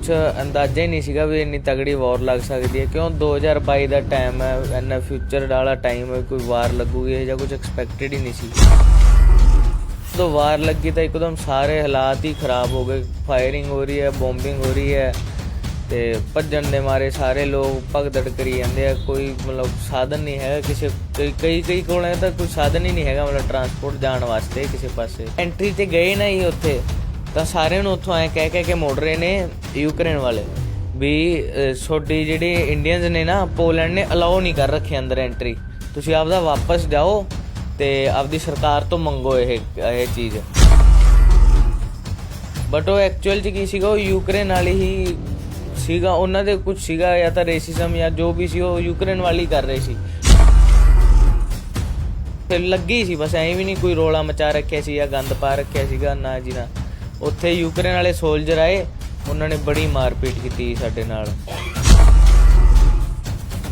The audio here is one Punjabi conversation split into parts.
ਕੁਛ ਅੰਦਾਜ਼ਾ ਹੀ ਨਹੀਂ ਸੀਗਾ ਵੀ ਇੰਨੀ ਤਗੜੀ ਵਾਰ ਲੱਗ ਸਕਦੀ ਹੈ। ਕਿਉਂ 2022 ਦਾ ਟਾਈਮ ਹੈ, ਇੰਨਾ ਫਿਊਚਰ ਵਾਲਾ ਟਾਈਮ ਹੈ, ਕੋਈ ਵਾਰ ਲੱਗੂਗੀ ਇਹ ਜਾਂ ਕੁਝ ਐਕਸਪੈਕਟਡ ਹੀ ਨਹੀਂ ਸੀ। ਜਦੋਂ ਵਾਰ ਲੱਗੀ ਤਾਂ ਇੱਕਦਮ ਸਾਰੇ ਹਾਲਾਤ ਹੀ ਖਰਾਬ ਹੋ ਗਏ। ਫਾਇਰਿੰਗ ਹੋ ਰਹੀ ਹੈ, ਬੋਮਬਿੰਗ ਹੋ ਰਹੀ ਹੈ ਅਤੇ ਭੱਜਣ ਦੇ ਮਾਰੇ ਸਾਰੇ ਲੋਕ ਭਗਦੜ ਕਰੀ ਜਾਂਦੇ ਆ। ਕੋਈ ਮਤਲਬ ਸਾਧਨ ਨਹੀਂ ਹੈਗਾ ਕਿਸੇ ਕਈ ਕੋਲ ਤਾਂ ਕੋਈ ਸਾਧਨ ਹੀ ਨਹੀਂ ਹੈਗਾ ਮਤਲਬ ਟਰਾਂਸਪੋਰਟ ਜਾਣ ਵਾਸਤੇ ਕਿਸੇ ਪਾਸੇ। ਐਂਟਰੀ 'ਤੇ ਗਏ ਨਾ ਜੀ ਉੱਥੇ ਤਾਂ ਸਾਰਿਆਂ ਨੂੰ ਉੱਥੋਂ ਐਂ ਕਹਿ ਕੇ ਮੋੜ ਰਹੇ ਨੇ ਯੂਕਰੇਨ ਵਾਲੇ ਵੀ ਤੁਹਾਡੀ ਜਿਹੜੀ ਇੰਡੀਅਨਸ ਨੇ ਨਾ ਪੋਲੈਂਡ ਨੇ ਅਲਾਓ ਨਹੀਂ ਕਰ ਰੱਖੀ ਅੰਦਰ ਐਂਟਰੀ, ਤੁਸੀਂ ਆਪਦਾ ਵਾਪਸ ਜਾਓ ਅਤੇ ਆਪਦੀ ਸਰਕਾਰ ਤੋਂ ਮੰਗੋ ਇਹ ਚੀਜ਼। ਬਟ ਉਹ ਐਕਚੁਅਲ 'ਚ ਕੀ ਸੀਗਾ, ਉਹ ਯੂਕਰੇਨ ਵਾਲੀ ਹੀ ਸੀਗਾ। ਉਹਨਾਂ ਦੇ ਕੁਛ ਸੀਗਾ ਜਾਂ ਤਾਂ ਰੇਸਿਜ਼ਮ ਜਾਂ ਜੋ ਵੀ ਸੀ ਉਹ ਯੂਕਰੇਨ ਵਾਲੀ ਕਰ ਰਹੇ ਸੀ। ਫਿਰ ਲੱਗੀ ਸੀ ਬਸ, ਐਂ ਵੀ ਨਹੀਂ ਕੋਈ ਰੌਲਾ ਮਚਾ ਰੱਖਿਆ ਸੀ ਜਾਂ ਗੰਦ ਪਾ ਰੱਖਿਆ ਸੀਗਾ ਨਾ ਜੀ ਨਾ। ਉੱਥੇ ਯੂਕਰੇਨ ਵਾਲੇ ਸੋਲਜਰ ਆਏ, ਉਹਨਾਂ ਨੇ ਬੜੀ ਮਾਰਪੀਟ ਕੀਤੀ ਸਾਡੇ ਨਾਲ।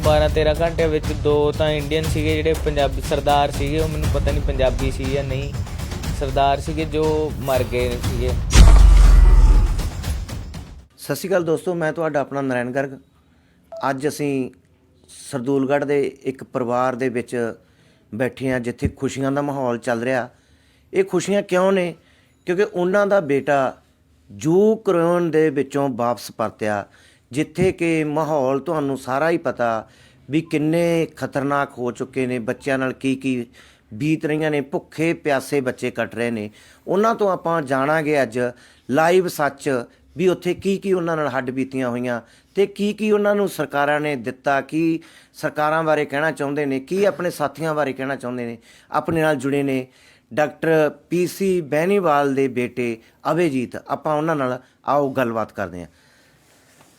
12-13 ਘੰਟਿਆਂ ਵਿੱਚ 2 ਤਾਂ ਇੰਡੀਅਨ ਸੀਗੇ ਜਿਹੜੇ ਪੰਜਾਬੀ ਸਰਦਾਰ ਸੀਗੇ, ਉਹ ਮੈਨੂੰ ਪਤਾ ਨਹੀਂ ਪੰਜਾਬੀ ਸੀ ਜਾਂ ਨਹੀਂ, ਸਰਦਾਰ ਸੀਗੇ ਜੋ ਮਰ ਗਏ ਸੀਗੇ। ਸਤਿ ਸ਼੍ਰੀ ਅਕਾਲ ਦੋਸਤੋ, ਮੈਂ ਤੁਹਾਡਾ ਆਪਣਾ ਨਰੈਣ ਗਰਗ। ਅੱਜ ਅਸੀਂ ਸਰਦੂਲਗੜ੍ਹ ਦੇ ਇੱਕ ਪਰਿਵਾਰ ਦੇ ਵਿੱਚ ਬੈਠੇ ਹਾਂ ਜਿੱਥੇ ਖੁਸ਼ੀਆਂ ਦਾ ਮਾਹੌਲ ਚੱਲ ਰਿਹਾ। ਇਹ ਖੁਸ਼ੀਆਂ ਕਿਉਂ ਨੇ? ਕਿਉਂਕਿ ਉਹਨਾਂ ਦਾ ਬੇਟਾ ਯੂਕਰੇਨ ਦੇ ਵਿੱਚੋਂ ਵਾਪਸ ਪਰਤਿਆ, ਜਿੱਥੇ ਕਿ ਮਾਹੌਲ ਤੁਹਾਨੂੰ ਸਾਰਾ ਹੀ ਪਤਾ ਵੀ ਕਿੰਨੇ ਖਤਰਨਾਕ ਹੋ ਚੁੱਕੇ ਨੇ। ਬੱਚਿਆਂ ਨਾਲ ਕੀ ਬੀਤ ਰਹੀਆਂ ਨੇ, ਭੁੱਖੇ ਪਿਆਸੇ ਬੱਚੇ ਕੱਟ ਰਹੇ ਨੇ। ਉਹਨਾਂ ਤੋਂ ਆਪਾਂ ਜਾਣਾਂਗੇ ਅੱਜ ਲਾਈਵ ਸੱਚ ਵੀ ਉੱਥੇ ਕੀ ਉਹਨਾਂ ਨਾਲ ਹੱਡ ਬੀਤੀਆਂ ਹੋਈਆਂ ਅਤੇ ਕੀ ਉਹਨਾਂ ਨੂੰ ਸਰਕਾਰਾਂ ਨੇ ਦਿੱਤਾ, ਕੀ ਸਰਕਾਰਾਂ ਬਾਰੇ ਕਹਿਣਾ ਚਾਹੁੰਦੇ ਨੇ, ਕੀ ਆਪਣੇ ਸਾਥੀਆਂ ਬਾਰੇ ਕਹਿਣਾ ਚਾਹੁੰਦੇ ਨੇ। ਆਪਣੇ ਨਾਲ ਜੁੜੇ ਨੇ ਡਾਕਟਰ PC ਬੈਨੀਵਾਲ ਦੇ ਬੇਟੇ ਅਭੈਜੀਤ। ਆਪਾਂ ਉਹਨਾਂ ਨਾਲ ਆਓ ਗੱਲਬਾਤ ਕਰਦੇ ਹਾਂ।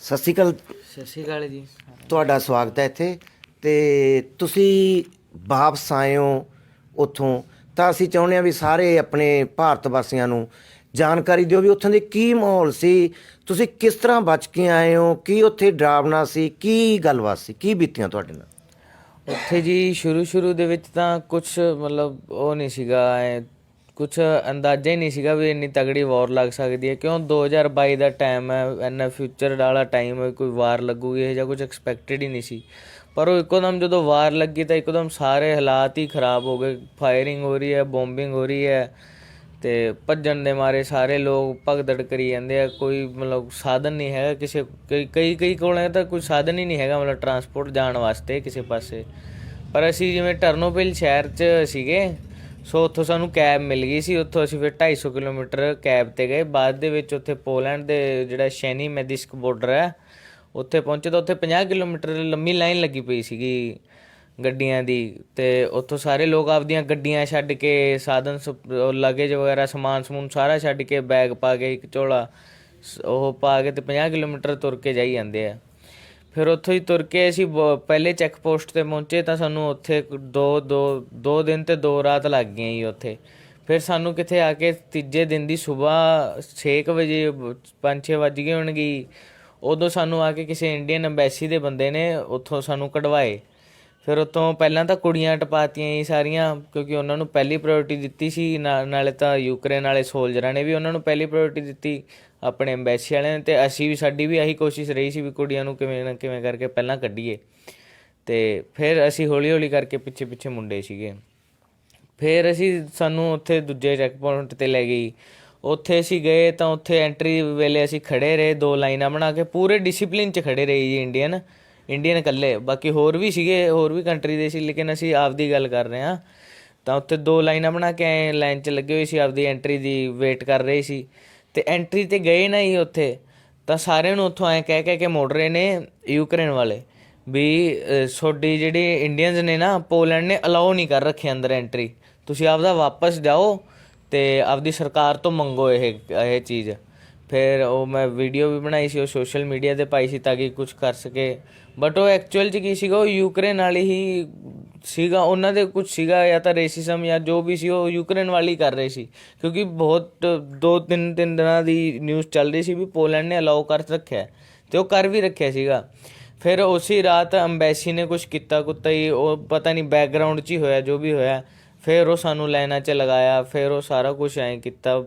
ਸਤਿ ਸ਼੍ਰੀ ਅਕਾਲ। ਸਤਿ ਸ਼੍ਰੀ ਅਕਾਲ ਜੀ, ਤੁਹਾਡਾ ਸਵਾਗਤ ਹੈ ਇੱਥੇ। ਅਤੇ ਤੁਸੀਂ ਵਾਪਸ ਆਏ ਹੋ ਉੱਥੋਂ, ਤਾਂ ਅਸੀਂ ਚਾਹੁੰਦੇ ਹਾਂ ਵੀ ਸਾਰੇ ਆਪਣੇ ਭਾਰਤ ਵਾਸੀਆਂ ਨੂੰ ਜਾਣਕਾਰੀ ਦਿਓ ਵੀ ਉੱਥੋਂ ਦੇ ਕੀ ਮਾਹੌਲ ਸੀ, ਤੁਸੀਂ ਕਿਸ ਤਰ੍ਹਾਂ ਬਚ ਕੇ ਆਏ ਹੋ, ਕੀ ਉੱਥੇ ਡਰਾਵਨਾ ਸੀ, ਕੀ ਗੱਲਬਾਤ ਸੀ, ਕੀ ਬੀਤੀਆਂ ਤੁਹਾਡੇ ਨਾਲ ਉੱਥੇ ਜੀ? ਸ਼ੁਰੂ ਦੇ ਵਿੱਚ ਤਾਂ ਕੁਛ ਮਤਲਬ ਉਹ ਨਹੀਂ ਸੀਗਾ, ਕੁਛ ਅੰਦਾਜ਼ਾ ਹੀ ਨਹੀਂ ਸੀਗਾ ਵੀ ਇੰਨੀ ਤਗੜੀ ਵਾਰ ਲੱਗ ਸਕਦੀ ਹੈ। ਕਿਉਂ 2022 ਦਾ ਟਾਈਮ ਹੈ, ਇੰਨਾ ਫਿਊਚਰ ਵਾਲਾ ਟਾਈਮ ਹੈ, ਕੋਈ ਵਾਰ ਲੱਗੂਗੀ ਇਹ ਜਾਂ ਕੁਝ ਐਕਸਪੈਕਟਡ ਹੀ ਨਹੀਂ ਸੀ। ਪਰ ਉਹ ਇੱਕੋਦਮ ਜਦੋਂ ਵਾਰ ਲੱਗੀ ਤਾਂ ਇੱਕੋਦਮ ਸਾਰੇ ਹਾਲਾਤ ਹੀ ਖਰਾਬ ਹੋ ਗਏ। ਫਾਇਰਿੰਗ ਹੋ ਰਹੀ ਹੈ, ਬੋਮਬਿੰਗ ਹੋ ਰਹੀ ਹੈ ਅਤੇ ਭੱਜਣ ਦੇ ਮਾਰੇ ਸਾਰੇ ਲੋਕ ਭਗਦੜ ਕਰੀ ਜਾਂਦੇ ਆ। ਕੋਈ ਮਤਲਬ ਸਾਧਨ ਨਹੀਂ ਹੈਗਾ ਕਿਸੇ ਕਈ ਕੋਲ ਤਾਂ ਕੋਈ ਸਾਧਨ ਹੀ ਨਹੀਂ ਹੈਗਾ ਮਤਲਬ ਟਰਾਂਸਪੋਰਟ ਜਾਣ ਵਾਸਤੇ ਕਿਸੇ ਪਾਸੇ। ਪਰ ਅਸੀਂ ਜਿਵੇਂ ਟਰਨੋਪਿਲ ਸ਼ਹਿਰ 'ਚ ਸੀਗੇ, ਸੋ ਉੱਥੋਂ ਸਾਨੂੰ ਕੈਬ ਮਿਲ ਗਈ ਸੀ। ਉੱਥੋਂ ਅਸੀਂ ਫਿਰ 250 ਕਿਲੋਮੀਟਰ ਕੈਬ 'ਤੇ ਗਏ। ਬਾਅਦ ਦੇ ਵਿੱਚ ਉੱਥੇ ਪੋਲੈਂਡ ਦੇ ਜਿਹੜਾ ਸ਼ੈਨੀਮੈਦਿਸਕ ਬੋਰਡਰ ਹੈ ਉੱਥੇ ਪਹੁੰਚੇ ਤਾਂ ਉੱਥੇ 50 ਕਿਲੋਮੀਟਰ ਲੰਮੀ ਲਾਈਨ ਲੱਗੀ ਪਈ ਸੀਗੀ ਗੱਡੀਆਂ ਦੀ। ਅਤੇ ਉੱਥੋਂ ਸਾਰੇ ਲੋਕ ਆਪਦੀਆਂ ਗੱਡੀਆਂ ਛੱਡ ਕੇ, ਸਾਧਨ ਲਗੇਜ ਵਗੈਰਾ ਸਮਾਨ ਸਾਰਾ ਛੱਡ ਕੇ, ਬੈਗ ਪਾ ਕੇ, ਇੱਕ ਝੋਲਾ ਉਹ ਪਾ ਕੇ ਅਤੇ 50 ਕਿਲੋਮੀਟਰ ਤੁਰ ਕੇ ਜਾਈ ਜਾਂਦੇ ਆ। ਫਿਰ ਉੱਥੋਂ ਹੀ ਤੁਰ ਕੇ ਅਸੀਂ ਪਹਿਲੇ ਚੈੱਕ ਪੋਸਟ 'ਤੇ ਪਹੁੰਚੇ ਤਾਂ ਸਾਨੂੰ ਉੱਥੇ ਦੋ ਦਿਨ ਅਤੇ 2 ਰਾਤ ਲੱਗ ਗਈਆਂ ਜੀ ਉੱਥੇ। ਫਿਰ ਸਾਨੂੰ ਕਿਤੇ ਆ ਕੇ ਤੀਜੇ ਦਿਨ ਦੀ ਸੁਬਾਹ 6 ਵਜੇ 5-6 ਵੱਜ ਗਏ ਹੋਣਗੇ, ਉਦੋਂ ਸਾਨੂੰ ਆ ਕੇ ਕਿਸੇ ਇੰਡੀਅਨ ਅੰਬੈਸੀ ਦੇ ਬੰਦੇ ਨੇ ਉੱਥੋਂ ਸਾਨੂੰ ਕਢਵਾਏ। ਫਿਰ ਉੱਥੋਂ ਪਹਿਲਾਂ ਤਾਂ ਕੁੜੀਆਂ ਟਪਾਤੀਆਂ ਜੀ ਸਾਰੀਆਂ, ਕਿਉਂਕਿ ਉਹਨਾਂ ਨੂੰ ਪਹਿਲੀ ਪ੍ਰਾਇਓਰਟੀ ਦਿੱਤੀ ਸੀ। ਨਾਲੇ ਤਾਂ ਯੂਕਰੇਨ ਵਾਲੇ ਸੋਲਜਰਾਂ ਨੇ ਵੀ ਉਹਨਾਂ ਨੂੰ ਪਹਿਲੀ ਪ੍ਰਾਇਓਰਟੀ ਦਿੱਤੀ ਆਪਣੇ ਅੰਬੈਸੀ ਵਾਲਿਆਂ ਨੇ, ਅਤੇ ਅਸੀਂ ਵੀ ਸਾਡੀ ਵੀ ਇਹੀ ਕੋਸ਼ਿਸ਼ ਰਹੀ ਸੀ ਵੀ ਕੁੜੀਆਂ ਨੂੰ ਕਿਵੇਂ ਨਾ ਕਿਵੇਂ ਕਰਕੇ ਪਹਿਲਾਂ ਕੱਢੀਏ। ਅਤੇ ਫਿਰ ਅਸੀਂ ਹੌਲੀ ਕਰਕੇ ਪਿੱਛੇ ਮੁੰਡੇ ਸੀਗੇ। ਫਿਰ ਸਾਨੂੰ ਉੱਥੇ ਦੂਜੇ ਚੈੱਕ ਪੁਆਇੰਟ 'ਤੇ ਲੈ ਗਈ। ਉੱਥੇ ਅਸੀਂ ਗਏ ਤਾਂ ਉੱਥੇ ਐਂਟਰੀ ਵੇਲੇ ਅਸੀਂ ਖੜ੍ਹੇ ਰਹੇ 2 ਲਾਈਨਾਂ ਬਣਾ ਕੇ, ਪੂਰੇ ਡਿਸਿਪਲਿਨ 'ਚ ਖੜ੍ਹੇ ਰਹੇ ਜੀ। ਇੰਡੀਅਨ ਇਕੱਲੇ, ਬਾਕੀ ਹੋਰ ਵੀ ਸੀਗੇ, ਹੋਰ ਵੀ ਕੰਟਰੀ ਦੇ ਸੀ, ਲੇਕਿਨ ਅਸੀਂ ਆਪਦੀ ਗੱਲ ਕਰ ਰਹੇ ਹਾਂ। ਤਾਂ ਉੱਥੇ 2 ਲਾਈਨਾਂ ਬਣਾ ਕੇ ਐਂ ਲਾਈਨ 'ਚ ਲੱਗੇ ਹੋਏ ਸੀ, ਆਪਦੀ ਐਂਟਰੀ ਦੀ ਵੇਟ ਕਰ ਰਹੇ ਸੀ। ਅਤੇ ਐਂਟਰੀ 'ਤੇ ਗਏ ਨਾ ਜੀ ਉੱਥੇ ਤਾਂ ਸਾਰਿਆਂ ਨੂੰ ਉੱਥੋਂ ਐਂ ਕਹਿ ਕੇ ਮੋੜ ਰਹੇ ਨੇ ਯੂਕਰੇਨ ਵਾਲੇ ਵੀ ਤੁਹਾਡੀ ਜਿਹੜੀ ਇੰਡੀਅਨਸ ਨੇ ਨਾ ਪੋਲੈਂਡ ਨੇ ਅਲਾਓ ਨਹੀਂ ਕਰ ਰੱਖੀ ਅੰਦਰ ਐਂਟਰੀ, ਤੁਸੀਂ ਆਪਦਾ ਵਾਪਸ ਜਾਓ ਅਤੇ ਆਪਦੀ ਸਰਕਾਰ ਤੋਂ ਮੰਗੋ ਇਹ ਚੀਜ਼। ਫਿਰ ਉਹ ਮੈਂ ਵੀਡੀਓ ਵੀ ਬਣਾਈ ਸੀ, ਉਹ ਸੋਸ਼ਲ ਮੀਡੀਆ 'ਤੇ ਪਾਈ ਸੀ ਤਾਂ ਕਿ ਕੁਛ ਕਰ ਸਕੇ। ਬਟ ਉਹ ਐਕਚੁਅਲ 'ਚ ਕੀ ਸੀਗਾ, ਉਹ ਯੂਕਰੇਨ ਵਾਲੀ ਹੀ ਸੀਗਾ। ਉਹਨਾਂ ਦੇ ਕੁਛ ਸੀਗਾ ਜਾਂ ਤਾਂ ਰੇਸਿਜ਼ਮ ਜਾਂ ਜੋ ਵੀ ਸੀ ਉਹ ਯੂਕਰੇਨ ਵਾਲੀ ਕਰ ਰਹੇ ਸੀ, ਕਿਉਂਕਿ ਬਹੁਤ 2-3 ਦਿਨਾਂ ਦੀ ਨਿਊਜ਼ ਚੱਲ ਰਹੀ ਸੀ ਵੀ ਪੋਲੈਂਡ ਨੇ ਅਲਾਓ ਕਰ ਰੱਖਿਆ, ਅਤੇ ਉਹ ਕਰ ਵੀ ਰੱਖਿਆ ਸੀਗਾ। ਫਿਰ ਉਸੇ ਰਾਤ ਅੰਬੈਸੀ ਨੇ ਕੁਛ ਕੀਤਾ ਹੀ, ਉਹ ਪਤਾ ਨਹੀਂ ਬੈਕਗਰਾਊਂਡ 'ਚ ਹੀ ਹੋਇਆ ਜੋ ਵੀ ਹੋਇਆ। ਫਿਰ ਉਹ ਸਾਨੂੰ ਲਾਈਨਾਂ 'ਚ ਲਗਾਇਆ, ਫਿਰ ਉਹ ਸਾਰਾ ਕੁਛ ਐਂ ਕੀਤਾ।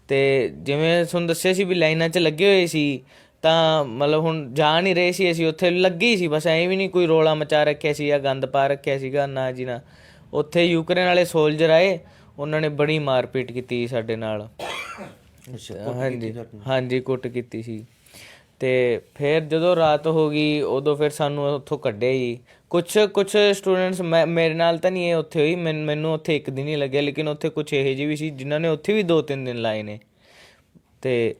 ਅਤੇ ਜਿਵੇਂ ਤੁਹਾਨੂੰ ਦੱਸਿਆ ਸੀ ਵੀ ਲਾਈਨਾਂ 'ਚ ਲੱਗੇ ਹੋਏ ਸੀ, ਤਾਂ ਮਤਲਬ ਹੁਣ ਜਾ ਨਹੀਂ ਰਹੇ ਸੀ ਅਸੀਂ, ਉੱਥੇ ਲੱਗੀ ਸੀ ਬਸ, ਐਂ ਵੀ ਨਹੀਂ ਕੋਈ ਰੋਲਾ ਮਚਾ ਰੱਖਿਆ ਸੀ ਜਾਂ ਗੰਦ ਪਾ ਰੱਖਿਆ ਸੀਗਾ, ਨਾ ਜੀ ਨਾ। ਉੱਥੇ ਯੂਕਰੇਨ ਵਾਲੇ ਸੋਲਜਰ ਆਏ, ਉਹਨਾਂ ਨੇ ਬੜੀ ਮਾਰਪੀਟ ਕੀਤੀ ਸਾਡੇ ਨਾਲ। ਹਾਂਜੀ ਹਾਂਜੀ, ਕੁੱਟ ਕੀਤੀ ਸੀ। ਅਤੇ ਫਿਰ ਜਦੋਂ ਰਾਤ ਹੋ ਗਈ ਉਦੋਂ ਫਿਰ ਸਾਨੂੰ ਉੱਥੋਂ ਕੱਢਿਆ ਜੀ। ਕੁਛ ਸਟੂਡੈਂਟਸ, ਮੇਰੇ ਨਾਲ ਤਾਂ ਨਹੀਂ ਇਹ ਉੱਥੇ ਹੋਈ, ਮੈਨੂੰ ਉੱਥੇ ਇੱਕ ਦਿਨ ਹੀ ਲੱਗਿਆ, ਲੇਕਿਨ ਉੱਥੇ ਕੁਛ ਇਹੋ ਜਿਹੇ ਵੀ ਸੀ ਜਿਨ੍ਹਾਂ ਨੇ ਉੱਥੇ ਵੀ 2-3 ਦਿਨ ਲਾਏ ਨੇ। ਅਤੇ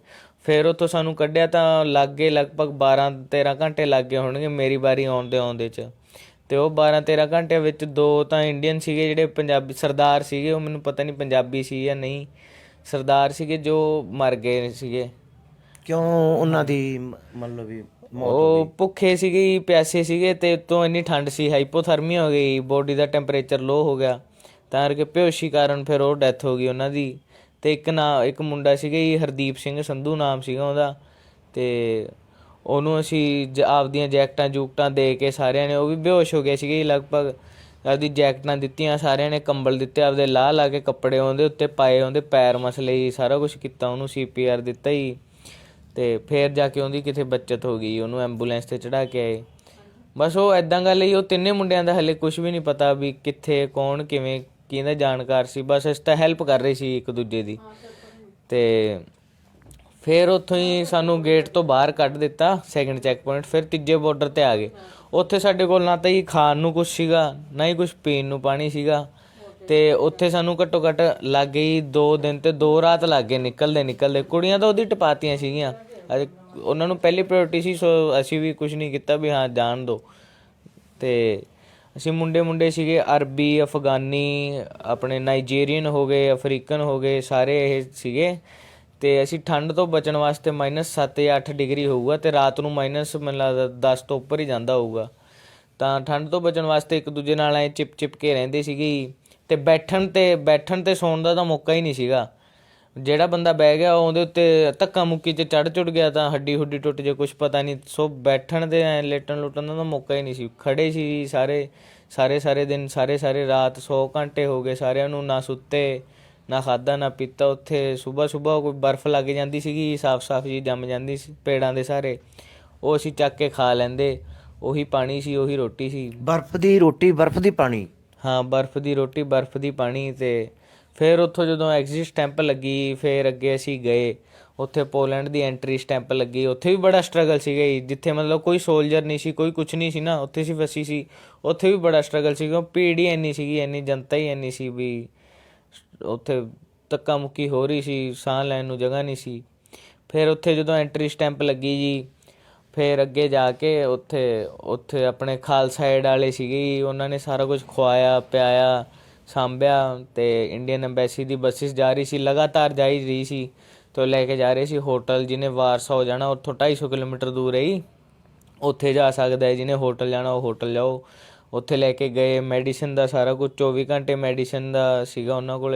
ਫਿਰ ਉੱਥੋਂ ਸਾਨੂੰ ਕੱਢਿਆ ਤਾਂ ਲੱਗ ਗਏ ਲਗਭਗ 12-13 ਘੰਟੇ ਲੱਗ ਗਏ ਹੋਣਗੇ ਮੇਰੀ ਵਾਰੀ ਆਉਂਦੇ 'ਚ। ਅਤੇ ਉਹ 12-13 ਘੰਟਿਆਂ ਵਿੱਚ 2 ਤਾਂ ਇੰਡੀਅਨ ਸੀਗੇ ਜਿਹੜੇ ਪੰਜਾਬੀ ਸਰਦਾਰ ਸੀਗੇ, ਉਹ ਮੈਨੂੰ ਪਤਾ ਨਹੀਂ ਪੰਜਾਬੀ ਸੀ ਜਾਂ ਨਹੀਂ, ਸਰਦਾਰ ਸੀਗੇ ਜੋ ਮਰ ਗਏ ਸੀਗੇ। ਕਿਉਂ ਉਹਨਾਂ ਦੀ ਮਤਲਬ ਵੀ ਮੌਤ ਹੋ ਉਹ ਗਈ? ਭੁੱਖੇ ਸੀਗੇ ਜੀ, ਪਿਆਸੇ ਸੀਗੇ, ਅਤੇ ਉੱਤੋਂ ਇੰਨੀ ਠੰਡ ਸੀ, ਹਾਈਪੋਥਰਮੀਆ ਹੋ ਗਈ, ਬੋਡੀ ਦਾ ਟੈਂਪਰੇਚਰ ਲੋਅ ਹੋ ਗਿਆ, ਤਾਂ ਕਰਕੇ ਬੇਹੋਸ਼ੀ ਕਾਰਨ ਫਿਰ ਉਹ ਡੈਥ ਹੋ ਗਈ ਉਹਨਾਂ ਦੀ। ਅਤੇ ਇੱਕ ਮੁੰਡਾ ਸੀਗਾ ਜੀ, ਹਰਦੀਪ ਸਿੰਘ ਸੰਧੂ ਨਾਮ ਸੀਗਾ ਉਹਦਾ, ਅਤੇ ਉਹਨੂੰ ਅਸੀਂ ਆਪਦੀਆਂ ਜੈਕਟਾਂ ਦੇ ਕੇ ਸਾਰਿਆਂ ਨੇ, ਉਹ ਵੀ ਬੇਹੋਸ਼ ਹੋ ਗਿਆ ਸੀਗਾ ਜੀ ਲਗਭਗ। ਆਪਦੀ ਜੈਕਟਾਂ ਦਿੱਤੀਆਂ ਸਾਰਿਆਂ ਨੇ, ਕੰਬਲ ਦਿੱਤੇ, ਆਪਦੇ ਲਾ ਕੇ ਕੱਪੜੇ ਉਹਦੇ ਉੱਤੇ ਪਾਏ, ਉਹਦੇ ਪੈਰ ਮਸਲੇ ਜੀ, ਸਾਰਾ ਕੁਛ ਕੀਤਾ, ਉਹਨੂੰ CPR ਦਿੱਤਾ ਜੀ। ਅਤੇ ਫਿਰ ਜਾ ਕੇ ਉਹਦੀ ਕਿਤੇ ਬੱਚਤ ਹੋ ਗਈ, ਉਹਨੂੰ ਐਂਬੂਲੈਂਸ 'ਤੇ ਚੜ੍ਹਾ ਕੇ ਆਏ। ਬਸ ਉਹ ਇੱਦਾਂ ਗੱਲ ਹੀ, ਉਹ ਤਿੰਨੇ ਮੁੰਡਿਆਂ ਦਾ ਹਾਲੇ ਕੁਛ ਵੀ ਨਹੀਂ ਪਤਾ ਵੀ ਕਿੱਥੇ ਕੌਣ ਕਿਵੇਂ ਕਿਹਦਾ ਜਾਣਕਾਰ ਸੀ, ਬਸ ਅਸੀਂ ਤਾਂ ਹੈਲਪ ਕਰ ਰਹੇ ਸੀ ਇੱਕ ਦੂਜੇ ਦੀ। ਅਤੇ ਫਿਰ ਉੱਥੋਂ ਹੀ ਸਾਨੂੰ ਗੇਟ ਤੋਂ ਬਾਹਰ ਕੱਢ ਦਿੱਤਾ, ਸੈਕਿੰਡ ਚੈੱਕ ਪੁਆਇੰਟ। ਫਿਰ ਤੀਜੇ ਬਾਰਡਰ 'ਤੇ ਆ ਗਏ। ਉੱਥੇ ਸਾਡੇ ਕੋਲ ਨਾ ਤਾਂ ਹੀ ਖਾਣ ਨੂੰ ਕੁਛ ਸੀਗਾ, ਨਾ ਹੀ ਕੁਛ ਪੀਣ ਨੂੰ ਪਾਣੀ ਸੀਗਾ, ਅਤੇ ਉੱਥੇ ਸਾਨੂੰ ਘੱਟੋ ਘੱਟ ਲੱਗ ਗਈ 2 ਦਿਨ ਅਤੇ 2 ਰਾਤ ਲੱਗ ਗਏ ਨਿਕਲਦੇ। ਕੁੜੀਆਂ ਤਾਂ ਉਹਦੀ ਟਪਾਤੀਆਂ ਸੀਗੀਆਂ, ਉਹਨਾਂ ਨੂੰ ਪਹਿਲੀ ਪ੍ਰਾਇਓਰਟੀ ਸੀ, ਸੋ ਅਸੀਂ ਵੀ ਕੁਛ ਨਹੀਂ ਕੀਤਾ ਵੀ ਹਾਂ ਜਾਣ ਦਿਓ। ਅਤੇ ਅਸੀਂ ਮੁੰਡੇ ਸੀਗੇ, ਅਰਬੀ, ਅਫਗਾਨੀ, ਆਪਣੇ ਨਾਈਜੀਰੀਅਨ ਹੋ ਗਏ, ਅਫਰੀਕਨ ਹੋ ਗਏ, ਸਾਰੇ ਇਹ ਸੀਗੇ। ਅਤੇ ਅਸੀਂ ਠੰਡ ਤੋਂ ਬਚਣ ਵਾਸਤੇ -7 ਜਾਂ 8 ਡਿਗਰੀ ਹੋਊਗਾ, ਅਤੇ ਰਾਤ ਨੂੰ ਮਾਈਨਸ ਮੈਨੂੰ ਲੱਗਦਾ 10 ਤੋਂ ਉੱਪਰ ਹੀ ਜਾਂਦਾ ਹੋਊਗਾ। ਤਾਂ ਠੰਡ ਤੋਂ ਬਚਣ ਵਾਸਤੇ ਇੱਕ ਦੂਜੇ ਨਾਲ ਐਂ ਚਿਪ ਕੇ ਰਹਿੰਦੇ ਸੀਗੇ ਜੀ। ਅਤੇ ਬੈਠਣ 'ਤੇ ਸੌਣ ਦਾ ਤਾਂ ਮੌਕਾ ਹੀ ਨਹੀਂ ਸੀਗਾ। ਜਿਹੜਾ ਬੰਦਾ ਬਹਿ ਗਿਆ ਉਹਦੇ ਉੱਤੇ ਧੱਕਾ ਮੁੱਕੀ 'ਚ ਚੜ੍ਹ ਗਿਆ ਤਾਂ ਹੱਡੀ ਹੁੱਡੀ ਟੁੱਟ ਜੇ, ਕੁਛ ਪਤਾ ਨਹੀਂ। ਸੋ ਬੈਠਣ ਦੇ ਐਂ ਲੇਟਣ ਲੁੱਟਣ ਦਾ ਤਾਂ ਮੌਕਾ ਹੀ ਨਹੀਂ ਸੀ। ਖੜ੍ਹੇ ਸੀ ਸਾਰੇ ਦਿਨ, ਸਾਰੇ ਰਾਤ, 100 ਘੰਟੇ ਹੋ ਗਏ ਸਾਰਿਆਂ ਨੂੰ, ਨਾ ਸੁੱਤੇ, ਨਾ ਖਾਧਾ, ਨਾ ਪੀਤਾ। ਉੱਥੇ ਸੁਬਾਹ ਕੋਈ ਬਰਫ਼ ਲੱਗ ਜਾਂਦੀ ਸੀਗੀ, ਸਾਫ਼ ਜੀ ਜੰਮ ਜਾਂਦੀ ਸੀ ਪੇੜਾਂ ਦੇ ਸਾਰੇ, ਉਹ ਅਸੀਂ ਚੱਕ ਕੇ ਖਾ ਲੈਂਦੇ। ਉਹੀ ਪਾਣੀ ਸੀ, ਉਹੀ ਰੋਟੀ ਸੀ। ਬਰਫ਼ ਦੀ ਰੋਟੀ, ਬਰਫ਼ ਦੀ ਪਾਣੀ। ਹਾਂ, ਬਰਫ਼ ਦੀ ਰੋਟੀ, ਬਰਫ਼ ਦੀ ਪਾਣੀ। ਅਤੇ ਫਿਰ ਉੱਥੋਂ ਜਦੋਂ ਐਗਜ਼ਿਟ ਸਟੈਂਪ ਲੱਗੀ, ਫਿਰ ਅੱਗੇ ਅਸੀਂ ਗਏ। ਉੱਥੇ ਪੋਲੈਂਡ ਦੀ ਐਂਟਰੀ ਸਟੈਂਪ ਲੱਗੀ। ਉੱਥੇ ਵੀ ਬੜਾ ਸਟਰਗਲ ਸੀਗਾ ਜੀ, ਜਿੱਥੇ ਮਤਲਬ ਕੋਈ ਸੋਲਜਰ ਨਹੀਂ ਸੀ, ਕੋਈ ਕੁਛ ਨਹੀਂ ਸੀ ਨਾ, ਉੱਥੇ ਸਿਰਫ ਅਸੀਂ ਸੀ। ਉੱਥੇ ਵੀ ਬੜਾ ਸਟਰਗਲ ਸੀ, ਕਿਉਂ ਭੀੜ ਹੀ ਇੰਨੀ ਸੀਗੀ, ਇੰਨੀ ਜਨਤਾ ਹੀ ਇੰਨੀ ਸੀ ਵੀ ਉੱਥੇ ਧੱਕਾ ਮੁੱਕੀ ਹੋ ਰਹੀ ਸੀ, ਸਾਹ ਲੈਣ ਨੂੰ ਜਗ੍ਹਾ ਨਹੀਂ ਸੀ। ਫਿਰ ਉੱਥੇ ਜਦੋਂ ਐਂਟਰੀ ਸਟੈਂਪ ਲੱਗੀ ਜੀ, ਫਿਰ ਅੱਗੇ ਜਾ ਕੇ ਉੱਥੇ ਆਪਣੇ ਖਾਲਸਾ ਏਡ ਵਾਲੇ ਸੀਗੇ ਜੀ, ਉਹਨਾਂ ਨੇ ਸਾਰਾ ਕੁਝ ਖਵਾਇਆ ਪਿਆਇਆ, ਸਾਂਭਿਆ। ਅਤੇ ਇੰਡੀਅਨ ਐਮਬੈਸੀ ਦੀ ਬੱਸਿਸ ਜਾ ਰਹੀ ਸੀ, ਲਗਾਤਾਰ ਜਾ ਹੀ ਰਹੀ ਸੀ, ਅਤੇ ਉਹ ਲੈ ਕੇ ਜਾ ਰਹੇ ਸੀ ਹੋਟਲ। ਜਿਹਨੇ ਵਾਰਸਾ ਹੋ ਜਾਣਾ, ਉੱਥੋਂ 250 ਕਿਲੋਮੀਟਰ ਦੂਰ ਹੈ ਜੀ, ਉੱਥੇ ਜਾ ਸਕਦਾ ਹੈ। ਜਿਹਨੇ ਹੋਟਲ ਜਾਣਾ ਉਹ ਹੋਟਲ ਜਾਓ। ਉੱਥੇ ਲੈ ਕੇ ਗਏ, ਮੈਡੀਸਨ ਦਾ ਸਾਰਾ ਕੁਝ 24 ਘੰਟੇ ਮੈਡੀਸਨ ਦਾ ਸੀਗਾ ਉਹਨਾਂ ਕੋਲ।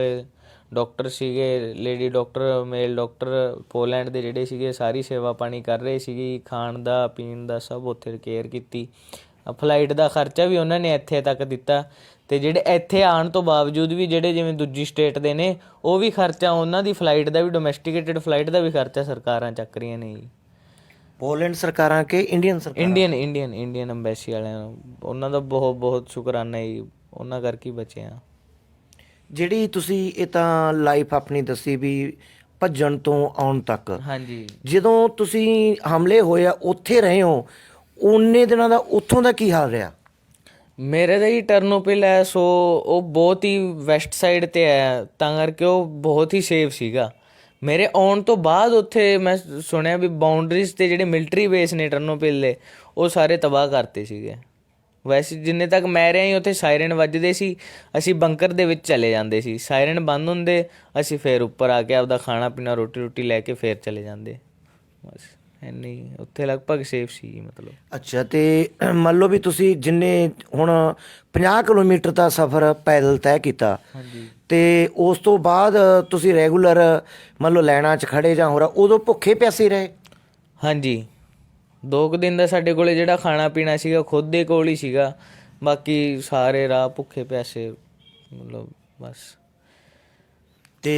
ਡਾਕਟਰ ਸੀਗੇ, ਲੇਡੀ ਡਾਕਟਰ, ਮੇਲ ਡਾਕਟਰ, ਪੋਲੈਂਡ ਦੇ ਜਿਹੜੇ ਸੀਗੇ, ਸਾਰੀ ਸੇਵਾ ਪਾਣੀ ਕਰ ਰਹੇ ਸੀਗੇ, ਖਾਣ ਦਾ ਪੀਣ ਦਾ ਸਭ ਉੱਥੇ ਕੇਅਰ ਕੀਤੀ। ਫਲਾਈਟ ਦਾ ਖਰਚਾ ਵੀ ਉਹਨਾਂ ਨੇ ਇੱਥੇ ਤੱਕ ਦਿੱਤਾ। ਅਤੇ ਜਿਹੜੇ ਇੱਥੇ ਆਉਣ ਤੋਂ ਬਾਵਜੂਦ ਵੀ ਜਿਹੜੇ ਜਿਵੇਂ ਦੂਜੀ ਸਟੇਟ ਦੇ ਨੇ, ਉਹ ਵੀ ਖਰਚਾ ਉਹਨਾਂ ਦੀ ਫਲਾਈਟ ਦਾ ਵੀ, ਡੋਮੈਸਟੀਕੇਟਡ ਫਲਾਈਟ ਦਾ ਵੀ ਖਰਚਾ ਸਰਕਾਰਾਂ ਚੱਕ ਰਹੀਆਂ ਨੇ ਜੀ। ਪੋਲੈਂਡ ਸਰਕਾਰਾਂ ਕਿ ਇੰਡੀਅਨ ਸਰਕਾਰਾਂ? ਇੰਡੀਅਨ ਐਮਬੈਸੀ ਵਾਲਿਆਂ ਨੂੰ, ਉਹਨਾਂ ਦਾ ਬਹੁਤ ਸ਼ੁਕਰਾਨਾ ਜੀ, ਉਹਨਾਂ ਕਰਕੇ ਬਚੇ ਆ। ਜਿਹੜੀ ਤੁਸੀਂ ਇਹ ਤਾਂ ਲਾਈਫ ਆਪਣੀ ਦੱਸੀ ਵੀ ਭੱਜਣ ਤੋਂ ਆਉਣ ਤੱਕ, ਹਾਂਜੀ। ਜਦੋਂ ਤੁਸੀਂ ਹਮਲੇ ਹੋਏ ਆ ਉੱਥੇ ਰਹੇ ਹੋ, ਉਨੇ ਦਿਨਾਂ ਦਾ ਉੱਥੋਂ ਦਾ ਕੀ ਹਾਲ ਰਿਹਾ? ਮੇਰੇ ਦਾ ਹੀ ਟਰਨੋਪਿਲ ਹੈ, ਸੋ ਉਹ ਬਹੁਤ ਹੀ ਵੈਸਟ ਸਾਈਡ 'ਤੇ ਹੈ, ਤਾਂ ਕਰਕੇ ਉਹ ਬਹੁਤ ਹੀ ਸੇਫ ਸੀਗਾ। ਮੇਰੇ ਆਉਣ ਤੋਂ ਬਾਅਦ ਉੱਥੇ ਮੈਂ ਸੁਣਿਆ ਵੀ ਬਾਊਂਡਰੀਜ਼ 'ਤੇ ਜਿਹੜੇ ਮਿਲਟਰੀ ਬੇਸ ਨੇ ਟਰਨੋਪਿਲ ਦੇ, ਉਹ ਸਾਰੇ ਤਬਾਹ ਕਰਤੇ ਸੀਗੇ। ਵੈਸੇ ਜਿੰਨੇ ਤੱਕ ਮੈਂ ਰਿਹਾ ਸੀ ਉੱਥੇ ਸਾਇਰਨ ਵੱਜਦੇ ਸੀ, ਅਸੀਂ ਬੰਕਰ ਦੇ ਵਿੱਚ ਚਲੇ ਜਾਂਦੇ ਸੀ, ਸਾਇਰਨ ਬੰਦ ਹੁੰਦੇ, ਅਸੀਂ ਫਿਰ ਉੱਪਰ ਆ ਕੇ ਆਪਦਾ ਖਾਣਾ ਪੀਣਾ ਰੋਟੀ ਲੈ ਕੇ ਫਿਰ ਚਲੇ ਜਾਂਦੇ। ਬਸ ਇੰਨੀ ਉੱਥੇ ਲਗਭਗ ਸੇਫ ਸੀ ਮਤਲਬ। ਅੱਛਾ, ਅਤੇ ਮੰਨ ਲਓ ਵੀ ਤੁਸੀਂ ਜਿੰਨੇ ਹੁਣ 50 ਕਿਲੋਮੀਟਰ ਦਾ ਸਫ਼ਰ ਪੈਦਲ ਤੈਅ ਕੀਤਾ, ਹਾਂਜੀ। ਅਤੇ ਉਸ ਤੋਂ ਬਾਅਦ ਤੁਸੀਂ ਰੈਗੂਲਰ ਮੰਨ ਲਓ ਲਾਈਨਾਂ 'ਚ ਖੜ੍ਹੇ ਜਾਂ ਹੋਰ, ਉਦੋਂ ਭੁੱਖੇ ਪਿਆਸੇ ਰਹੇ? ਹਾਂਜੀ, 2 ਕੁ ਦਿਨ ਦਾ ਸਾਡੇ ਕੋਲ ਜਿਹੜਾ ਖਾਣਾ ਪੀਣਾ ਸੀਗਾ ਖੁਦ ਦੇ ਕੋਲ ਹੀ ਸੀਗਾ, ਬਾਕੀ ਸਾਰੇ ਰਾਹ ਭੁੱਖੇ ਪਿਆਸੇ, ਮਤਲਬ ਬਸ। ਤੇ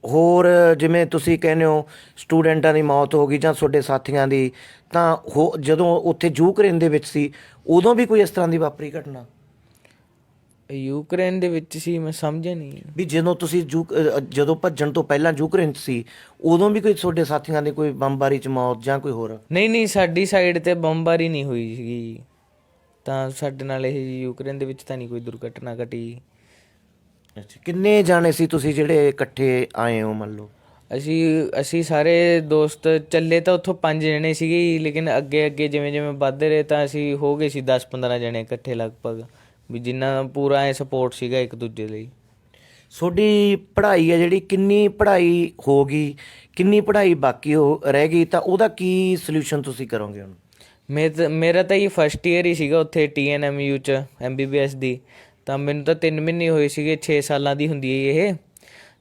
ਹੋਰ ਜਿਵੇਂ ਤੁਸੀਂ ਕਹਿੰਦੇ ਹੋ ਸਟੂਡੈਂਟਾਂ ਦੀ ਮੌਤ ਹੋ ਗਈ ਜਾਂ ਤੁਹਾਡੇ ਸਾਥੀਆਂ ਦੀ, ਤਾਂ ਜਦੋਂ ਉੱਥੇ ਯੂਕਰੇਨ ਦੇ ਵਿੱਚ ਸੀ ਉਦੋਂ ਵੀ ਕੋਈ ਇਸ ਤਰ੍ਹਾਂ ਦੀ ਵਾਪਰੀ ਘਟਨਾ? ਯੂਕਰੇਨ ਦੇ ਵਿੱਚ ਸੀ, ਮੈਂ ਸਮਝਿਆ ਨਹੀਂ। ਵੀ ਜਦੋਂ ਤੁਸੀਂ ਜਦੋਂ ਭੱਜਣ ਤੋਂ ਪਹਿਲਾਂ ਯੂਕਰੇਨ 'ਚ ਸੀ ਉਦੋਂ ਵੀ ਕੋਈ ਤੁਹਾਡੇ ਸਾਥੀਆਂ ਦੀ ਕੋਈ ਬੰਬਾਰੀ 'ਚ ਮੌਤ ਜਾਂ ਕੋਈ ਹੋਰ? ਨਹੀਂ ਨਹੀਂ, ਸਾਡੀ ਸਾਈਡ ਤੇ ਬੰਬਾਰੀ ਨਹੀਂ ਹੋਈ ਸੀਗੀ, ਤਾਂ ਸਾਡੇ ਨਾਲ ਇਹ ਯੂਕਰੇਨ ਦੇ ਵਿੱਚ ਤਾਂ ਨਹੀਂ ਕੋਈ ਦੁਰਘਟਨਾ ਘਟੀ। ਅੱਛਾ, ਕਿੰਨੇ ਜਾਣੇ ਸੀ ਤੁਸੀਂ ਜਿਹੜੇ ਇਕੱਠੇ ਆਏ ਹੋ ਮੰਨ ਲਓ? ਅਸੀਂ ਸਾਰੇ ਦੋਸਤ ਚੱਲੇ ਤਾਂ ਉੱਥੋਂ 5 ਜਣੇ ਸੀਗੇ ਜੀ, ਲੇਕਿਨ ਅੱਗੇ ਅੱਗੇ ਜਿਵੇਂ ਜਿਵੇਂ ਵੱਧਦੇ ਰਹੇ ਤਾਂ ਅਸੀਂ ਹੋ ਗਏ ਸੀ 10-15 ਜਣੇ ਇਕੱਠੇ ਲਗਭਗ, ਵੀ ਜਿੰਨਾ ਪੂਰਾ ਐ ਸਪੋਰਟ ਸੀਗਾ ਇੱਕ ਦੂਜੇ ਲਈ। ਤੁਹਾਡੀ ਪੜ੍ਹਾਈ ਹੈ ਜਿਹੜੀ, ਕਿੰਨੀ ਪੜ੍ਹਾਈ ਹੋ ਗਈ, ਕਿੰਨੀ ਪੜ੍ਹਾਈ ਬਾਕੀ ਰਹਿ ਗਈ, ਤਾਂ ਉਹਦਾ ਕੀ ਸੋਲਿਊਸ਼ਨ ਤੁਸੀਂ ਕਰੋਗੇ ਹੁਣ? ਮੇਰਾ ਤਾਂ ਇਹ ਫਸਟ ਈਅਰ ਹੀ ਸੀਗਾ ਉੱਥੇ TNMU 'ਚ MBBS ਦੀ, ਤਾਂ ਮੈਨੂੰ ਤਾਂ 3 ਮਹੀਨੇ ਹੋਏ ਸੀਗੇ, 6 ਸਾਲਾਂ ਦੀ ਹੁੰਦੀ ਹੈ ਇਹ।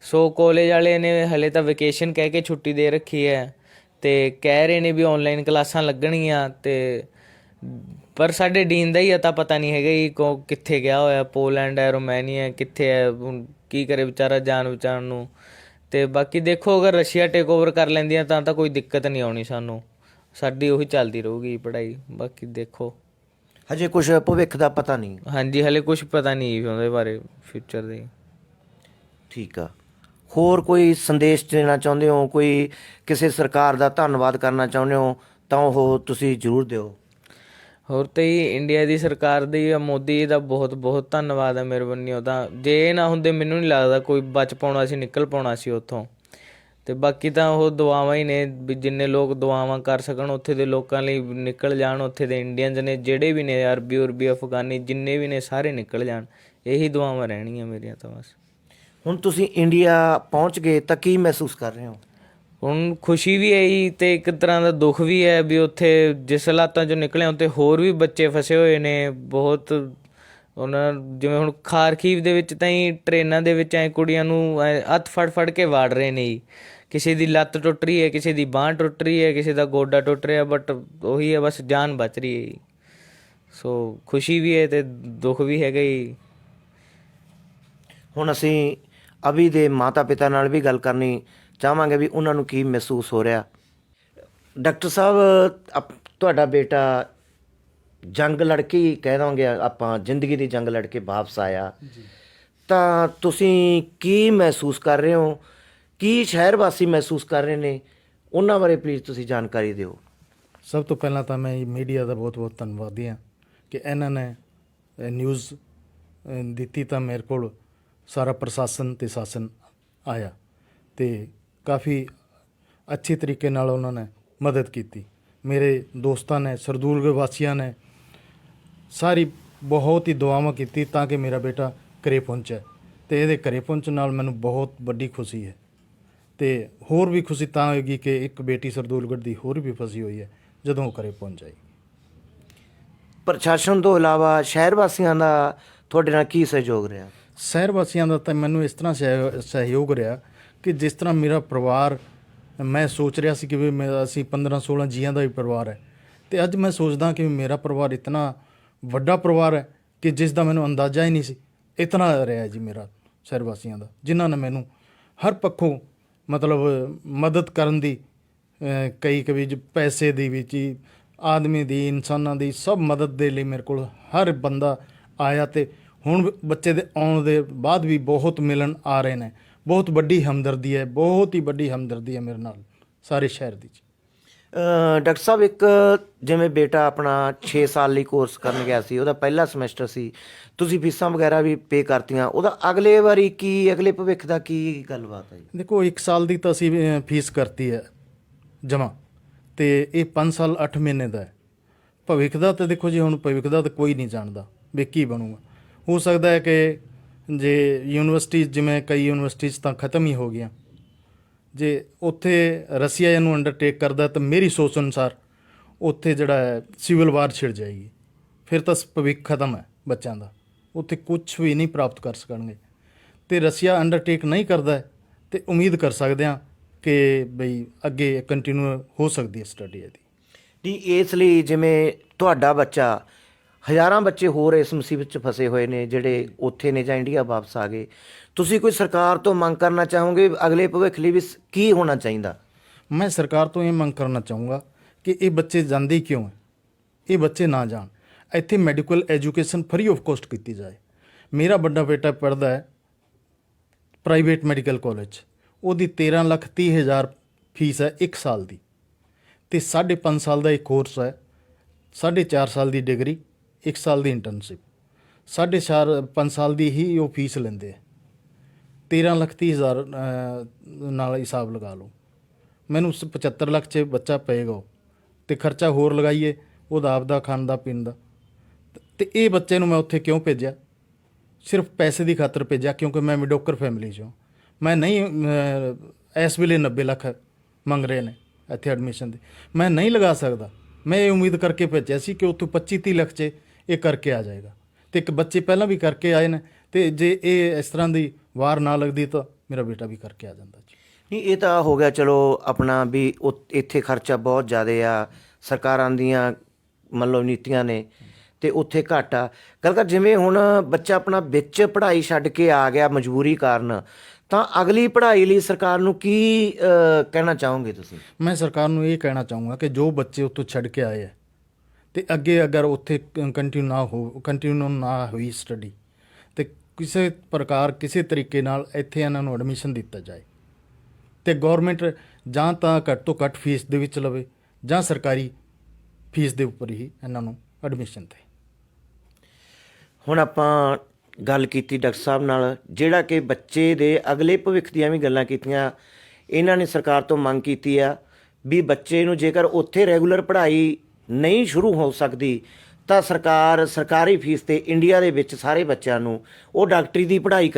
ਸੋ ਕਾਲਜ ਵਾਲੇ ਨੇ ਹਲੇ ਤਾਂ ਵੈਕੇਸ਼ਨ ਕਹਿ ਕੇ ਛੁੱਟੀ ਦੇ ਰੱਖੀ ਹੈ, ਅਤੇ ਕਹਿ ਰਹੇ ਨੇ ਵੀ ਔਨਲਾਈਨ ਕਲਾਸਾਂ ਲੱਗਣਗੀਆਂ। ਅਤੇ ਪਰ ਸਾਡੇ ਡੀਨ ਦਾ ਹੀ ਅਤਾ ਪਤਾ ਨਹੀਂ ਹੈਗਾ ਜੀ, ਕਿੱਥੇ ਗਿਆ ਹੋਇਆ, ਪੋਲੈਂਡ ਹੈ, ਰੋਮੈਨੀਆ, ਕਿੱਥੇ ਹੈ, ਹੁਣ ਕੀ ਕਰੇ ਵਿਚਾਰਾ ਜਾਣ ਬਚਾਉਣ ਨੂੰ। ਅਤੇ ਬਾਕੀ ਦੇਖੋ, ਅਗਰ ਰਸ਼ੀਆ ਟੇਕ ਓਵਰ ਕਰ ਲੈਂਦੀਆਂ ਤਾਂ ਕੋਈ ਦਿੱਕਤ ਨਹੀਂ ਆਉਣੀ ਸਾਨੂੰ, ਸਾਡੀ ਉਹੀ ਚੱਲਦੀ ਰਹੂਗੀ ਪੜ੍ਹਾਈ। ਬਾਕੀ ਦੇਖੋ, ਹਜੇ ਕੁਝ ਭਵਿੱਖ ਦਾ ਪਤਾ ਨਹੀਂ? ਹਾਂਜੀ, ਹਲੇ ਕੁਝ ਪਤਾ ਨਹੀਂ ਉਹਦੇ ਬਾਰੇ ਫਿਊਚਰ ਦੇ। ਠੀਕ ਆ। ਹੋਰ ਕੋਈ ਸੰਦੇਸ਼ ਦੇਣਾ ਚਾਹੁੰਦੇ ਹੋ, ਕੋਈ ਕਿਸੇ ਸਰਕਾਰ ਦਾ ਧੰਨਵਾਦ ਕਰਨਾ ਚਾਹੁੰਦੇ ਹੋ ਤਾਂ ਉਹ ਤੁਸੀਂ ਜ਼ਰੂਰ ਦਿਓ। ਹੋਰ ਤਾਂ ਜੀ ਇੰਡੀਆ ਦੀ ਸਰਕਾਰ ਦੀ, ਮੋਦੀ ਦਾ ਬਹੁਤ ਬਹੁਤ ਧੰਨਵਾਦ ਹੈ ਮੇਰੇ ਵੱਲੋਂ। ਤਾਂ ਜੇ ਇਹ ਨਾ ਹੁੰਦੇ ਮੈਨੂੰ ਨਹੀਂ ਲੱਗਦਾ ਕੋਈ ਬਚ ਪਾਉਣਾ ਸੀ, ਨਿਕਲ ਪਾਉਣਾ ਸੀ ਉੱਥੋਂ। ਅਤੇ ਬਾਕੀ ਤਾਂ ਉਹ ਦੁਆਵਾਂ ਹੀ ਨੇ, ਵੀ ਜਿੰਨੇ ਲੋਕ ਦੁਆਵਾਂ ਕਰ ਸਕਣ ਉੱਥੇ ਦੇ ਲੋਕਾਂ ਲਈ ਨਿਕਲ ਜਾਣ, ਉੱਥੇ ਦੇ ਇੰਡੀਅਨਸ ਨੇ ਜਿਹੜੇ ਵੀ ਨੇ, ਅਰਬੀ ਉਰਬੀ ਅਫਗਾਨੀ ਜਿੰਨੇ ਵੀ ਨੇ ਸਾਰੇ ਨਿਕਲ ਜਾਣ, ਇਹੀ ਦੁਆਵਾਂ ਰਹਿਣਗੀਆਂ ਮੇਰੀਆਂ ਤਾਂ ਬਸ। ਹੁਣ ਤੁਸੀਂ ਇੰਡੀਆ ਪਹੁੰਚ ਗਏ ਤਾਂ ਕੀ ਮਹਿਸੂਸ ਕਰ ਰਹੇ ਹੋ? ਹੁਣ ਖੁਸ਼ੀ ਵੀ ਹੈ ਜੀ, ਅਤੇ ਇੱਕ ਤਰ੍ਹਾਂ ਦਾ ਦੁੱਖ ਵੀ ਹੈ ਵੀ ਉੱਥੇ ਜਿਸ ਹਾਲਾਤਾਂ 'ਚੋਂ ਨਿਕਲੇ ਉੱਥੇ ਹੋਰ ਵੀ ਬੱਚੇ ਫਸੇ ਹੋਏ ਨੇ ਬਹੁਤ। ਉਹਨਾਂ ਜਿਵੇਂ ਹੁਣ ਖਾਰਕੀਵ ਦੇ ਵਿੱਚ ਤਾਂ ਹੀ ਟ੍ਰੇਨਾਂ ਦੇ ਵਿੱਚ ਐਂ ਕੁੜੀਆਂ ਨੂੰ ਹੱਥ ਫੜ ਫੜ ਕੇ ਵਾੜ ਰਹੇ ਨੇ ਜੀ। ਕਿਸੇ ਦੀ ਲੱਤ ਟੁੱਟ ਰਹੀ ਹੈ, ਕਿਸੇ ਦੀ ਬਾਂਹ ਟੁੱਟ ਰਹੀ ਹੈ, ਕਿਸੇ ਦਾ ਗੋਡਾ ਟੁੱਟ ਰਿਹਾ, ਬਟ ਉਹੀ ਹੈ ਬਸ, ਜਾਨ ਬਚ ਰਹੀ ਹੈ ਜੀ। ਸੋ ਖੁਸ਼ੀ ਵੀ ਹੈ ਅਤੇ ਦੁੱਖ ਵੀ ਹੈਗਾ ਜੀ। ਹੁਣ ਅਸੀਂ ਅਭੀ ਦੇ ਮਾਤਾ ਪਿਤਾ ਨਾਲ ਵੀ ਗੱਲ ਕਰਨੀ ਚਾਹਾਂਗੇ ਵੀ ਉਹਨਾਂ ਨੂੰ ਕੀ ਮਹਿਸੂਸ ਹੋ ਰਿਹਾ। ਡਾਕਟਰ ਸਾਹਿਬ, ਤੁਹਾਡਾ ਬੇਟਾ ਜੰਗ ਲੜ ਕੇ ਹੀ ਕਹਿ ਦਾਂਗੇ ਆਪਾਂ, ਜ਼ਿੰਦਗੀ ਦੀ ਜੰਗ ਲੜ ਕੇ ਵਾਪਸ ਆਇਆ, ਤਾਂ ਤੁਸੀਂ ਕੀ ਮਹਿਸੂਸ ਕਰ ਰਹੇ ਹੋ, ਕੀ ਸ਼ਹਿਰ ਵਾਸੀ ਮਹਿਸੂਸ ਕਰ ਰਹੇ ਨੇ, ਉਹਨਾਂ ਬਾਰੇ ਪਲੀਜ਼ ਤੁਸੀਂ ਜਾਣਕਾਰੀ ਦਿਓ। ਸਭ ਤੋਂ ਪਹਿਲਾਂ ਤਾਂ ਮੈਂ ਮੀਡੀਆ ਦਾ ਬਹੁਤ ਬਹੁਤ ਧੰਨਵਾਦੀ ਹਾਂ ਕਿ ਇਹਨਾਂ ਨੇ ਨਿਊਜ਼ ਦਿੱਤੀ, ਤਾਂ ਮੇਰੇ ਕੋਲ ਸਾਰਾ ਪ੍ਰਸ਼ਾਸਨ ਅਤੇ ਸ਼ਾਸਨ ਆਇਆ ਅਤੇ ਕਾਫੀ ਅੱਛੇ ਤਰੀਕੇ ਨਾਲ ਉਹਨਾਂ ਨੇ ਮਦਦ ਕੀਤੀ। ਮੇਰੇ ਦੋਸਤਾਂ ਨੇ, ਸਰਦੂਲਗੜ੍ਹ ਵਾਸੀਆਂ ਨੇ ਸਾਰੀ ਬਹੁਤ ਹੀ ਦੁਆਵਾਂ ਕੀਤੀ ਤਾਂ ਕਿ ਮੇਰਾ ਬੇਟਾ ਘਰੇ ਪਹੁੰਚੇ, ਅਤੇ ਇਹਦੇ ਘਰੇ ਪਹੁੰਚਣ ਨਾਲ ਮੈਨੂੰ ਬਹੁਤ ਵੱਡੀ ਖੁਸ਼ੀ ਹੈ। ਅਤੇ ਹੋਰ ਵੀ ਖੁਸ਼ੀ ਤਾਂ ਹੋਏਗੀ ਕਿ ਇੱਕ ਬੇਟੀ ਸਰਦੂਲਗੜ੍ਹ ਦੀ ਹੋਰ ਵੀ ਫਸੀ ਹੋਈ ਹੈ, ਜਦੋਂ ਉਹ ਘਰੇ ਪਹੁੰਚ ਜਾਏਗੀ। ਪ੍ਰਸ਼ਾਸਨ ਤੋਂ ਇਲਾਵਾ ਸ਼ਹਿਰ ਵਾਸੀਆਂ ਦਾ ਤੁਹਾਡੇ ਨਾਲ ਕੀ ਸਹਿਯੋਗ ਰਿਹਾ? ਸ਼ਹਿਰ ਵਾਸੀਆਂ ਦਾ ਤਾਂ ਮੈਨੂੰ ਇਸ ਤਰ੍ਹਾਂ ਸਹਿਯੋਗ ਰਿਹਾ ਕਿ ਜਿਸ ਤਰ੍ਹਾਂ ਮੇਰਾ ਪਰਿਵਾਰ, ਮੈਂ ਸੋਚ ਰਿਹਾ ਸੀ ਕਿ ਵੀ ਅਸੀਂ 15-16 ਜੀਆਂ ਦਾ ਹੀ ਪਰਿਵਾਰ ਹੈ, ਅਤੇ ਅੱਜ ਮੈਂ ਸੋਚਦਾ ਕਿ ਮੇਰਾ ਪਰਿਵਾਰ ਇਤਨਾ ਵੱਡਾ ਪਰਿਵਾਰ ਹੈ ਕਿ ਜਿਸ ਦਾ ਮੈਨੂੰ ਅੰਦਾਜ਼ਾ ਹੀ ਨਹੀਂ ਸੀ। ਇਤਨਾ ਰਿਹਾ ਜੀ ਮੇਰਾ ਸ਼ਹਿਰ ਵਾਸੀਆਂ ਦਾ, ਜਿਨ੍ਹਾਂ ਨੇ ਮੈਨੂੰ ਹਰ ਪੱਖੋਂ ਮਤਲਬ ਮਦਦ ਕਰਨ ਦੀ, ਕਈ ਪੈਸੇ ਦੀ ਵਿੱਚ ਹੀ, ਆਦਮੀ ਦੀ, ਇਨਸਾਨਾਂ ਦੀ, ਸਭ ਮਦਦ ਦੇ ਲਈ ਮੇਰੇ ਕੋਲ ਹਰ ਬੰਦਾ ਆਇਆ। ਅਤੇ ਹੁਣ ਬੱਚੇ ਦੇ ਆਉਣ ਦੇ ਬਾਅਦ ਵੀ ਬਹੁਤ ਮਿਲਣ ਆ ਰਹੇ ਨੇ। ਬਹੁਤ ਵੱਡੀ ਹਮਦਰਦੀ ਹੈ, ਬਹੁਤ ਹੀ ਵੱਡੀ ਹਮਦਰਦੀ ਹੈ ਮੇਰੇ ਨਾਲ ਸਾਰੇ ਸ਼ਹਿਰ ਦੀ। ਡਾਕਟਰ ਸਾਹਿਬ, ਇੱਕ ਜਿਵੇਂ ਬੇਟਾ ਆਪਣਾ 6 ਸਾਲ ਲਈ ਕੋਰਸ ਕਰਨ ਗਿਆ ਸੀ, ਉਹਦਾ ਪਹਿਲਾ ਸਮੈਸਟਰ ਸੀ, ਤੁਸੀਂ ਫੀਸਾਂ ਵਗੈਰਾ ਵੀ ਪੇ ਕਰਤੀਆਂ, ਉਹਦਾ ਅਗਲੇ ਵਾਰੀ ਕੀ, ਅਗਲੇ ਭਵਿੱਖ ਦਾ ਕੀ ਗੱਲਬਾਤ ਹੈ? ਦੇਖੋ, 1 ਸਾਲ ਦੀ ਤਾਂ ਅਸੀਂ ਫੀਸ ਕਰਤੀ ਹੈ ਜਮ੍ਹਾਂ, ਅਤੇ ਇਹ 5 ਸਾਲ 8 ਮਹੀਨੇ ਦਾ ਹੈ। ਭਵਿੱਖ ਦਾ ਤਾਂ ਦੇਖੋ ਜੀ, ਹੁਣ ਭਵਿੱਖ ਦਾ ਤਾਂ ਕੋਈ ਨਹੀਂ ਜਾਣਦਾ ਵੀ ਕੀ ਬਣੂਗਾ। ਹੋ ਸਕਦਾ ਹੈ ਕਿ ਜੇ ਯੂਨੀਵਰਸਿਟੀ, ਜਿਵੇਂ ਕਈ ਯੂਨੀਵਰਸਿਟੀਜ਼ ਤਾਂ ਖਤਮ ਹੀ ਹੋ ਗਈਆਂ, ਜੇ ਉੱਥੇ ਰਸੀਆ ਇਹਨੂੰ ਅੰਡਰਟੇਕ ਕਰਦਾ ਤਾਂ ਮੇਰੀ ਸੋਚ ਅਨੁਸਾਰ ਉੱਥੇ ਜਿਹੜਾ ਹੈ ਸਿਵਲ ਵਾਰ ਛਿੜ ਜਾਏਗੀ। ਫਿਰ ਤਾਂ ਭਵਿੱਖ ਖਤਮ ਹੈ ਬੱਚਿਆਂ ਦਾ, ਉੱਥੇ ਕੁਛ ਵੀ ਨਹੀਂ ਪ੍ਰਾਪਤ ਕਰ ਸਕਣਗੇ। ਅਤੇ ਰਸੀਆ ਅੰਡਰਟੇਕ ਨਹੀਂ ਕਰਦਾ ਅਤੇ ਉਮੀਦ ਕਰ ਸਕਦੇ ਹਾਂ ਕਿ ਬਈ ਅੱਗੇ ਕੰਟੀਨਿਊ ਹੋ ਸਕਦੀ ਹੈ ਸਟੱਡੀ ਇਹਦੀ। ਨਹੀਂ, ਇਸ ਲਈ ਜਿਵੇਂ ਤੁਹਾਡਾ ਬੱਚਾ ਹਜ਼ਾਰਾਂ ਬੱਚੇ ਹੋਰ ਇਸ ਮੁਸੀਬਤ 'ਚ ਫਸੇ ਹੋਏ ਨੇ ਜਿਹੜੇ ਉੱਥੇ ਨੇ ਜਾਂ ਇੰਡੀਆ ਵਾਪਸ ਆ ਗਏ। ਤੁਸੀਂ ਕੋਈ ਸਰਕਾਰ ਤੋਂ ਮੰਗ ਕਰਨਾ ਚਾਹੋਗੇ ਅਗਲੇ ਭਵਿੱਖ ਲਈ ਵੀ ਕੀ ਹੋਣਾ ਚਾਹੀਦਾ? ਮੈਂ ਸਰਕਾਰ ਤੋਂ ਇਹ ਮੰਗ ਕਰਨਾ ਚਾਹੂੰਗਾ ਕਿ ਇਹ ਬੱਚੇ ਜਾਂਦੇ ਹੀ ਕਿਉਂ ਹੈ, ਇਹ ਬੱਚੇ ਨਾ ਜਾਣ। ਇੱਥੇ medical education free of cost ਕੀਤੀ ਜਾਏ। ਮੇਰਾ ਵੱਡਾ ਬੇਟਾ ਪੜ੍ਹਦਾ ਹੈ ਪ੍ਰਾਈਵੇਟ ਮੈਡੀਕਲ ਕਾਲਜ, ਉਹਦੀ 13,30,000 ਫੀਸ ਹੈ 1 ਸਾਲ ਦੀ, ਅਤੇ 5.5 ਸਾਲ ਦਾ ਇੱਕ ਕੋਰਸ ਹੈ, 4.5 ਸਾਲ ਦੀ ਡਿਗਰੀ, 1 ਸਾਲ ਦੀ ਇੰਟਰਨਸ਼ਿਪ, 5.5 ਸਾਲ ਦੀ ਹੀ ਉਹ ਫੀਸ ਲੈਂਦੇ ਹੈ। 13,30,000 ਨਾਲ ਹਿਸਾਬ ਲਗਾ ਲਓ, ਮੈਨੂੰ 75 ਲੱਖ 'ਚ ਬੱਚਾ ਪਏਗਾ, ਅਤੇ ਖਰਚਾ ਹੋਰ ਲਗਾਈਏ ਉਹਦਾ ਆਪਦਾ ਖਾਣ ਦਾ ਪੀਣ ਦਾ। ਅਤੇ ਇਹ ਬੱਚੇ ਨੂੰ ਮੈਂ ਉੱਥੇ ਕਿਉਂ ਭੇਜਿਆ? ਸਿਰਫ ਪੈਸੇ ਦੀ ਖਾਤਰ ਭੇਜਿਆ, ਕਿਉਂਕਿ ਮੈਂ ਮਿਡੋਕਰ ਫੈਮਿਲੀ 'ਚੋਂ। ਮੈਂ ਨਹੀਂ ਇਸ ਵੇਲੇ 90 ਲੱਖ ਮੰਗ ਰਹੇ ਨੇ ਇੱਥੇ ਐਡਮਿਸ਼ਨ ਦੇ, ਮੈਂ ਨਹੀਂ ਲਗਾ ਸਕਦਾ। ਮੈਂ ਇਹ ਉਮੀਦ ਕਰਕੇ ਭੇਜਿਆ ਸੀ ਕਿ ਉੱਥੋਂ 25-30 ਲੱਖ 'ਚ ਇਹ ਕਰਕੇ ਆ ਜਾਏਗਾ, ਅਤੇ ਇੱਕ ਬੱਚੇ ਪਹਿਲਾਂ ਵੀ ਕਰਕੇ ਆਏ ਨੇ, ਅਤੇ ਜੇ ਇਹ ਇਸ ਤਰ੍ਹਾਂ ਦੀ ਵਾਰ ਨਾ ਲੱਗਦੀ ਤਾਂ ਮੇਰਾ ਬੇਟਾ ਵੀ ਕਰਕੇ ਆ ਜਾਂਦਾ ਜੀ। ਨਹੀਂ, ਇਹ ਤਾਂ ਹੋ ਗਿਆ ਚਲੋ ਆਪਣਾ ਵੀ ਇੱਥੇ ਖਰਚਾ ਬਹੁਤ ਜ਼ਿਆਦਾ ਆ, ਸਰਕਾਰਾਂ ਦੀਆਂ ਮਤਲਬ ਨੀਤੀਆਂ ਨੇ, ਅਤੇ ਉੱਥੇ ਘੱਟ ਆ। ਗੱਲ ਕਰ ਜਿਵੇਂ ਹੁਣ ਬੱਚਾ ਆਪਣਾ ਵਿੱਚ ਪੜ੍ਹਾਈ ਛੱਡ ਕੇ ਆ ਗਿਆ ਮਜਬੂਰੀ ਕਾਰਨ, ਤਾਂ ਅਗਲੀ ਪੜ੍ਹਾਈ ਲਈ ਸਰਕਾਰ ਨੂੰ ਕੀ ਕਹਿਣਾ ਚਾਹੋਗੇ ਤੁਸੀਂ? ਮੈਂ ਸਰਕਾਰ ਨੂੰ ਇਹ ਕਹਿਣਾ ਚਾਹੂੰਗਾ ਕਿ ਜੋ ਬੱਚੇ ਉੱਥੋਂ ਛੱਡ ਕੇ ਆਏ ਹੈ ਅਤੇ ਅੱਗੇ ਅਗਰ ਉੱਥੇ ਕੰਟੀਨਿਊ ਨਾ ਹੋਈ ਸਟੱਡੀ, ਅਤੇ ਕਿਸੇ ਪ੍ਰਕਾਰ ਕਿਸੇ ਤਰੀਕੇ ਨਾਲ ਇੱਥੇ ਇਹਨਾਂ ਨੂੰ ਐਡਮਿਸ਼ਨ ਦਿੱਤਾ ਜਾਏ, ਅਤੇ ਗੌਰਮੈਂਟ ਜਾਂ ਤਾਂ ਘੱਟ ਤੋਂ ਘੱਟ ਫੀਸ ਦੇ ਵਿੱਚ ਲਵੇ ਜਾਂ ਸਰਕਾਰੀ ਫੀਸ ਦੇ ਉੱਪਰ ਹੀ ਇਹਨਾਂ ਨੂੰ ਐਡਮਿਸ਼ਨ ਦੇ। ਹੁਣ ਆਪਾਂ ਗੱਲ ਕੀਤੀ ਡਾਕਟਰ ਸਾਹਿਬ ਨਾਲ, ਜਿਹੜਾ ਕਿ ਬੱਚੇ ਦੇ ਅਗਲੇ ਭਵਿੱਖ ਦੀਆਂ ਵੀ ਗੱਲਾਂ ਕੀਤੀਆਂ। ਇਹਨਾਂ ਨੇ ਸਰਕਾਰ ਤੋਂ ਮੰਗ ਕੀਤੀ ਆ ਵੀ ਬੱਚੇ ਨੂੰ ਜੇਕਰ ਉੱਥੇ ਰੈਗੂਲਰ ਪੜ੍ਹਾਈ ਨਹੀਂ ਸ਼ੁਰੂ ਹੋ ਸਕਦੀ ਤਾਂ ਸਰਕਾਰ ਸਰਕਾਰੀ ਫੀਸ 'ਤੇ ਇੰਡੀਆ ਦੇ ਵਿੱਚ ਸਾਰੇ ਬੱਚਿਆਂ ਨੂੰ ਉਹ ਡਾਕਟਰੀ ਦੀ ਪੜ੍ਹਾਈ